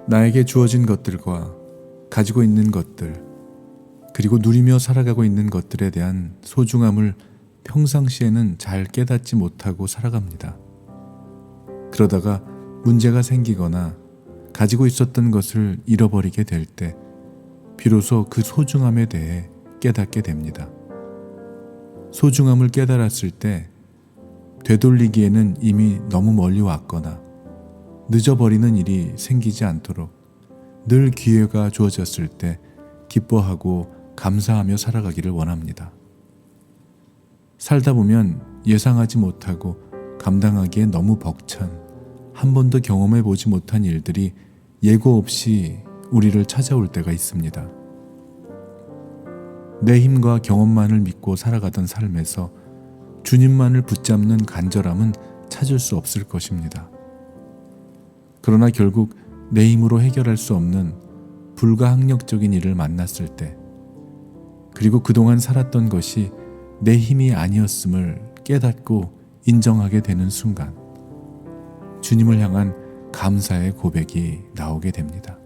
나에게 주어진 것들과 가지고 있는 것들, 그리고 누리며 살아가고 있는 것들에 대한 소중함을 평상시에는 잘 깨닫지 못하고 살아갑니다. 그러다가 문제가 생기거나 가지고 있었던 것을 잃어버리게 될 때 비로소 그 소중함에 대해 깨닫게 됩니다. 소중함을 깨달았을 때 되돌리기에는 이미 너무 멀리 왔거나 늦어버리는 일이 생기지 않도록 늘 기회가 주어졌을 때 기뻐하고 감사하며 살아가기를 원합니다. 살다 보면 예상하지 못하고 감당하기에 너무 벅찬, 한 번도 경험해 보지 못한 일들이 예고 없이 우리를 찾아올 때가 있습니다. 내 힘과 경험만을 믿고 살아가던 삶에서 주님만을 붙잡는 간절함은 찾을 수 없을 것입니다. 그러나 결국 내 힘으로 해결할 수 없는 불가항력적인 일을 만났을 때, 그리고 그동안 살았던 것이 내 힘이 아니었음을 깨닫고 인정하게 되는 순간, 주님을 향한 감사의 고백이 나오게 됩니다.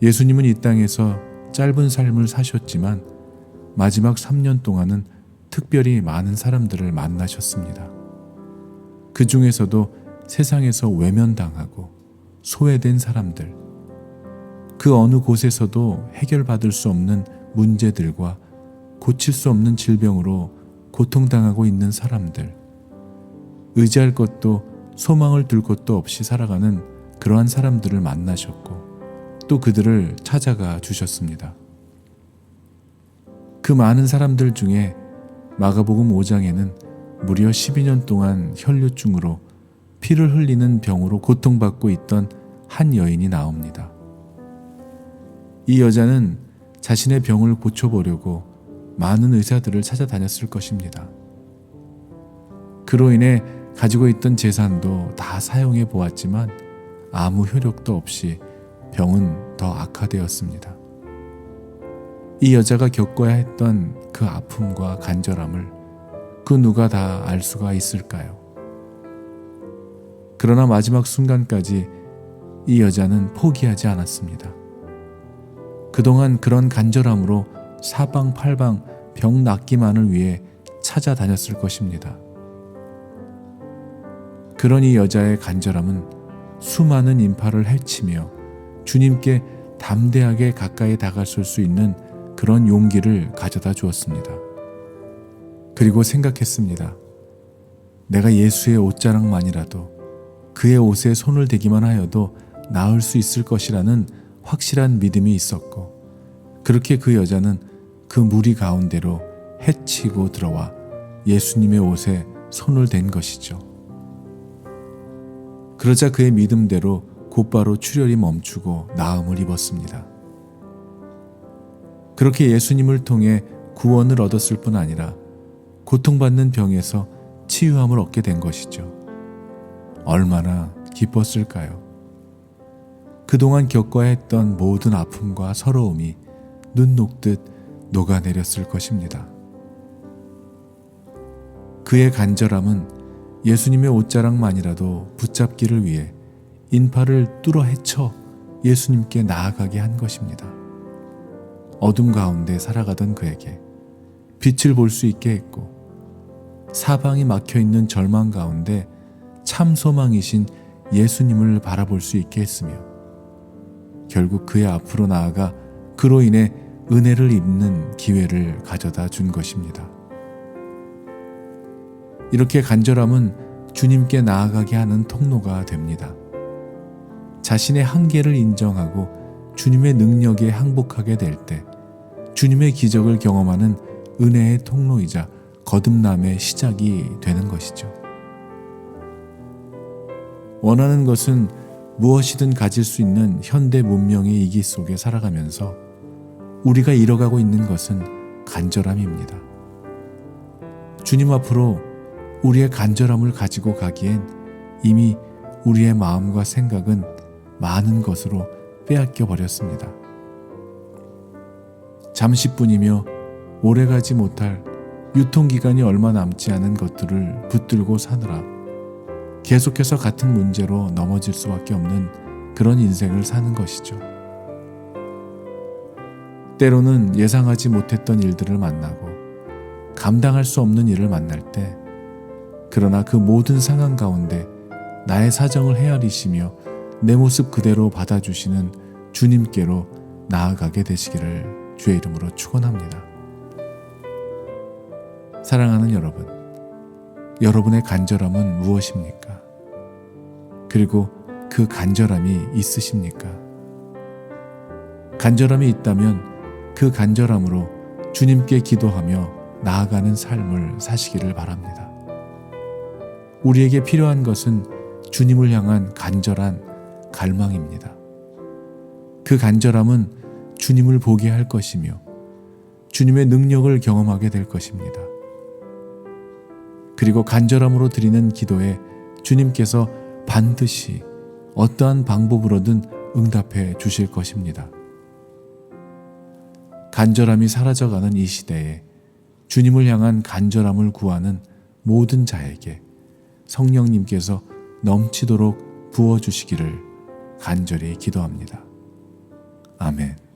예수님은 이 땅에서 짧은 삶을 사셨지만 마지막 3년 동안은 특별히 많은 사람들을 만나셨습니다. 그 중에서도 세상에서 외면당하고 소외된 사람들, 그 어느 곳에서도 해결받을 수 없는 문제들과 고칠 수 없는 질병으로 고통당하고 있는 사람들, 의지할 것도 소망을 둘 것도 없이 살아가는 그러한 사람들을 만나셨고 또 그들을 찾아가 주셨습니다. 그 많은 사람들 중에 마가복음 5장에는 무려 12년 동안 혈류증으로 피를 흘리는 병으로 고통받고 있던 한 여인이 나옵니다. 이 여자는 자신의 병을 고쳐보려고 많은 의사들을 찾아다녔을 것입니다. 그로 인해 가지고 있던 재산도 다 사용해 보았지만 아무 효력도 없이 병은 더 악화되었습니다. 이 여자가 겪어야 했던 그 아픔과 간절함을 그 누가 다 알 수가 있을까요? 그러나 마지막 순간까지 이 여자는 포기하지 않았습니다. 그동안 그런 간절함으로 사방팔방 병 낫기만을 위해 찾아다녔을 것입니다. 그런 이 여자의 간절함은 수많은 인파를 해치며 주님께 담대하게 가까이 다가설 수 있는 그런 용기를 가져다 주었습니다. 그리고 생각했습니다. 내가 예수의 옷자락만이라도 그의 옷에 손을 대기만 하여도 나을 수 있을 것이라는 확실한 믿음이 있었고, 그렇게 그 여자는 그 무리 가운데로 헤치고 들어와 예수님의 옷에 손을 댄 것이죠. 그러자 그의 믿음대로 곧바로 출혈이 멈추고 나음을 입었습니다. 그렇게 예수님을 통해 구원을 얻었을 뿐 아니라 고통받는 병에서 치유함을 얻게 된 것이죠. 얼마나 기뻤을까요? 그동안 겪어야 했던 모든 아픔과 서러움이 눈 녹듯 녹아내렸을 것입니다. 그의 간절함은 예수님의 옷자락만이라도 붙잡기를 위해 인파를 뚫어 헤쳐 예수님께 나아가게 한 것입니다. 어둠 가운데 살아가던 그에게 빛을 볼 수 있게 했고, 사방이 막혀있는 절망 가운데 참 소망이신 예수님을 바라볼 수 있게 했으며, 결국 그의 앞으로 나아가 그로 인해 은혜를 입는 기회를 가져다 준 것입니다. 이렇게 간절함은 주님께 나아가게 하는 통로가 됩니다. 자신의 한계를 인정하고 주님의 능력에 항복하게 될 때 주님의 기적을 경험하는 은혜의 통로이자 거듭남의 시작이 되는 것이죠. 원하는 것은 무엇이든 가질 수 있는 현대 문명의 이기 속에 살아가면서 우리가 잃어가고 있는 것은 간절함입니다. 주님 앞으로 우리의 간절함을 가지고 가기엔 이미 우리의 마음과 생각은 많은 것으로 빼앗겨 버렸습니다. 잠시뿐이며 오래가지 못할 유통기간이 얼마 남지 않은 것들을 붙들고 사느라 계속해서 같은 문제로 넘어질 수밖에 없는 그런 인생을 사는 것이죠. 때로는 예상하지 못했던 일들을 만나고 감당할 수 없는 일을 만날 때, 그러나 그 모든 상황 가운데 나의 사정을 헤아리시며 내 모습 그대로 받아주시는 주님께로 나아가게 되시기를 주의 이름으로 축원합니다. 사랑하는 여러분, 여러분의 간절함은 무엇입니까? 그리고 그 간절함이 있으십니까? 간절함이 있다면 그 간절함으로 주님께 기도하며 나아가는 삶을 사시기를 바랍니다. 우리에게 필요한 것은 주님을 향한 간절한 갈망입니다. 그 간절함은 주님을 보게 할 것이며 주님의 능력을 경험하게 될 것입니다. 그리고 간절함으로 드리는 기도에 주님께서 반드시 어떠한 방법으로든 응답해 주실 것입니다. 간절함이 사라져가는 이 시대에 주님을 향한 간절함을 구하는 모든 자에게 성령님께서 넘치도록 부어주시기를 간절히 기도합니다. 아멘.